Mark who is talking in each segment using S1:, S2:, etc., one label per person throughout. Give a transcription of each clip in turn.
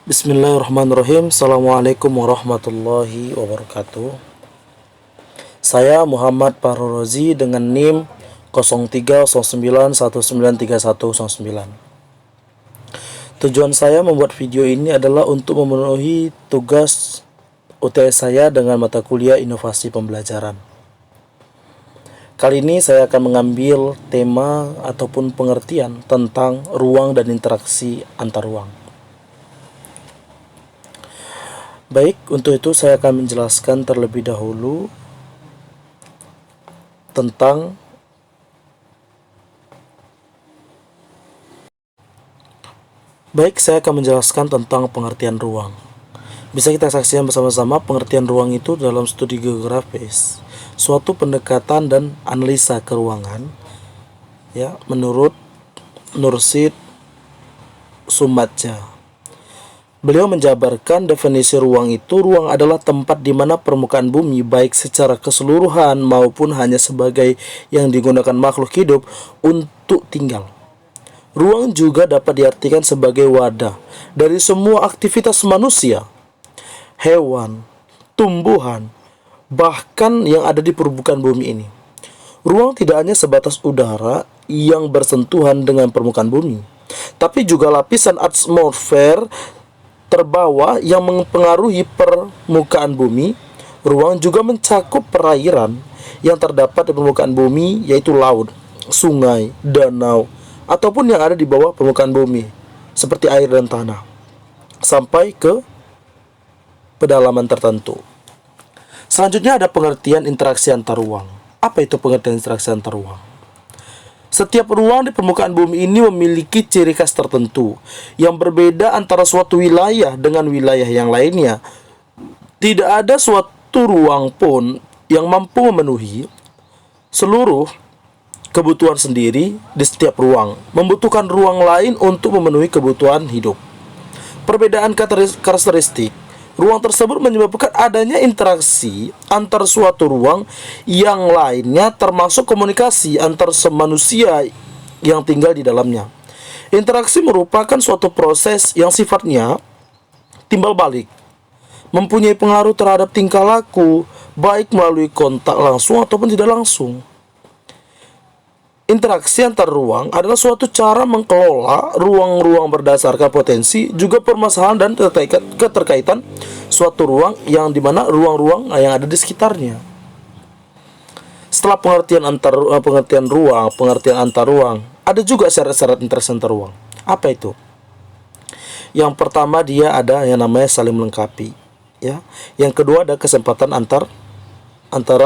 S1: Bismillahirrahmanirrahim. Assalamualaikum warahmatullahi wabarakatuh. Saya Muhammad Fahrorozi dengan NIM 0309193109. Tujuan saya membuat video ini adalah untuk memenuhi tugas UTS saya dengan mata kuliah Inovasi Pembelajaran. Kali ini saya akan mengambil tema ataupun pengertian tentang ruang dan interaksi antar ruang. Baik, untuk itu saya akan menjelaskan terlebih dahulu tentang saya akan menjelaskan tentang pengertian ruang. Bisa kita saksikan bersama-sama pengertian ruang itu dalam studi geografis, suatu pendekatan dan analisa keruangan ya, menurut Nursid Sumadja. Beliau menjabarkan definisi ruang itu, ruang adalah tempat di mana permukaan bumi baik secara keseluruhan maupun hanya sebagai yang digunakan makhluk hidup untuk tinggal. Ruang juga dapat diartikan sebagai wadah dari semua aktivitas manusia, hewan, tumbuhan, bahkan yang ada di permukaan bumi ini. Ruang tidak hanya sebatas udara yang bersentuhan dengan permukaan bumi, tapi juga lapisan atmosfer terbawah yang mempengaruhi permukaan bumi. Ruang juga mencakup perairan yang terdapat di permukaan bumi, yaitu laut, sungai, danau, ataupun yang ada di bawah permukaan bumi, seperti air dan tanah, sampai ke pedalaman tertentu. Selanjutnya ada pengertian interaksi antar ruang. Apa itu pengertian interaksi antar ruang? Setiap ruang di permukaan bumi ini memiliki ciri khas tertentu yang berbeda antara suatu wilayah dengan wilayah yang lainnya. Tidak ada suatu ruang pun yang mampu memenuhi seluruh kebutuhan sendiri di setiap ruang, membutuhkan ruang lain untuk memenuhi kebutuhan hidup. Perbedaan karakteristik ruang tersebut menyebabkan adanya interaksi antar suatu ruang yang lainnya, termasuk komunikasi antar manusia yang tinggal di dalamnya. Interaksi merupakan suatu proses yang sifatnya timbal balik, mempunyai pengaruh terhadap tingkah laku, baik melalui kontak langsung ataupun tidak langsung. Interaksi antar ruang adalah suatu cara mengelola ruang-ruang berdasarkan potensi, juga permasalahan dan keterkaitan suatu ruang yang dimana ruang-ruang yang ada di sekitarnya. Setelah pengertian antar ruang, ada juga syarat-syarat interaksi antar ruang. Apa itu? Yang pertama, dia ada yang namanya saling melengkapi, ya. Yang kedua ada kesempatan antara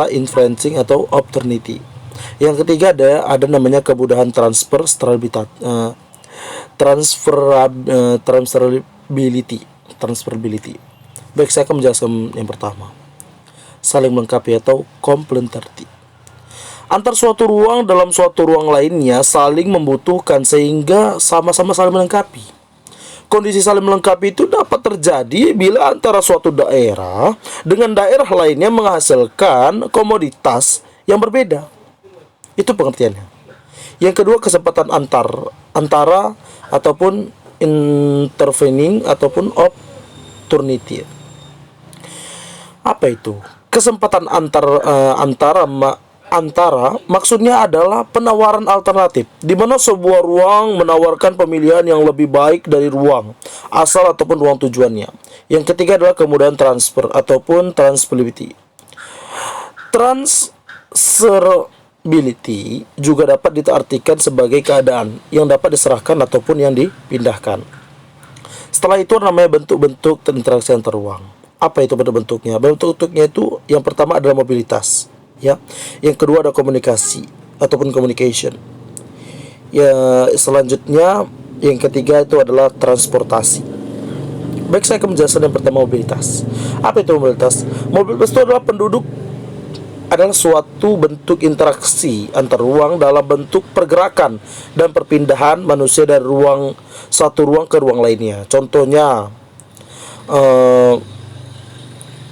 S1: inferencing atau opportunity. Yang ketiga ada namanya kemudahan transferability. Baik, saya akan menjelaskan yang pertama, saling melengkapi atau complementarity. Antar suatu ruang dalam suatu ruang lainnya saling membutuhkan sehingga sama-sama saling melengkapi. Kondisi saling melengkapi itu dapat terjadi bila antara suatu daerah dengan daerah lainnya menghasilkan komoditas yang berbeda. Itu pengertiannya. Yang kedua, kesempatan antara ataupun intervening ataupun opportunity. Apa itu? Kesempatan antara maksudnya adalah penawaran alternatif, di mana sebuah ruang menawarkan pemilihan yang lebih baik dari ruang asal ataupun ruang tujuannya. Yang ketiga adalah kemudahan transfer ataupun transferability. Transferability juga dapat diartikan sebagai keadaan yang dapat diserahkan ataupun yang dipindahkan. Setelah itu namanya bentuk-bentuk interaksi antar ruang. Apa itu bentuk-bentuknya? Bentuk-bentuknya itu yang pertama adalah mobilitas, ya. Yang kedua ada komunikasi ataupun communication. Ya, selanjutnya yang ketiga itu adalah transportasi. Baik, saya akan menjelaskan yang pertama, mobilitas. Apa itu mobilitas? Mobilitas itu adalah suatu bentuk interaksi antar ruang dalam bentuk pergerakan dan perpindahan manusia dari satu ruang ke ruang lainnya. Contohnya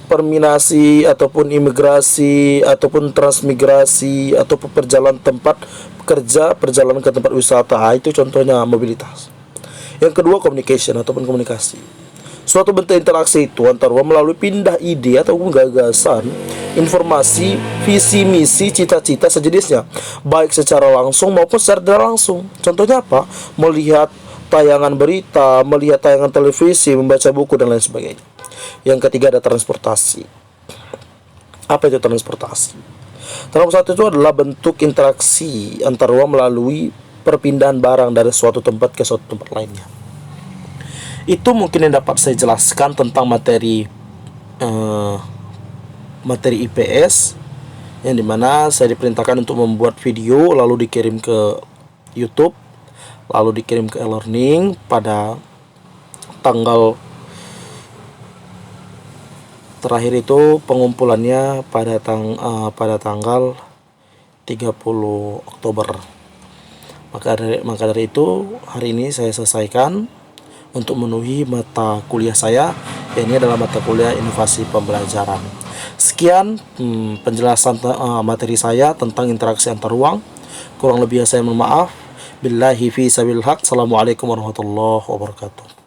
S1: perminasi ataupun imigrasi ataupun transmigrasi ataupun perjalanan tempat kerja, perjalanan ke tempat wisata. Itu contohnya mobilitas. Yang kedua, communication ataupun komunikasi. Suatu bentuk interaksi itu antar ruang melalui pindah ide ataupun gagasan, informasi, visi, misi, cita-cita sejenisnya, baik secara langsung maupun secara tidak langsung. Contohnya apa? Melihat tayangan berita, melihat tayangan televisi, membaca buku, dan lain sebagainya. Yang ketiga ada transportasi. Apa itu transportasi? Transportasi itu adalah bentuk interaksi antar ruang melalui perpindahan barang dari suatu tempat ke suatu tempat lainnya. Itu mungkin yang dapat saya jelaskan tentang materi IPS, yang dimana saya diperintahkan untuk membuat video lalu dikirim ke YouTube, lalu dikirim ke e-learning pada tanggal terakhir itu pengumpulannya pada tanggal 30 Oktober. Maka dari itu hari ini saya selesaikan untuk memenuhi mata kuliah saya, yang ini adalah mata kuliah inovasi pembelajaran. Sekian penjelasan materi saya tentang interaksi antar ruang. Kurang lebih saya mohon maaf. Billahi fi sabil haq. Assalamualaikum warahmatullahi wabarakatuh.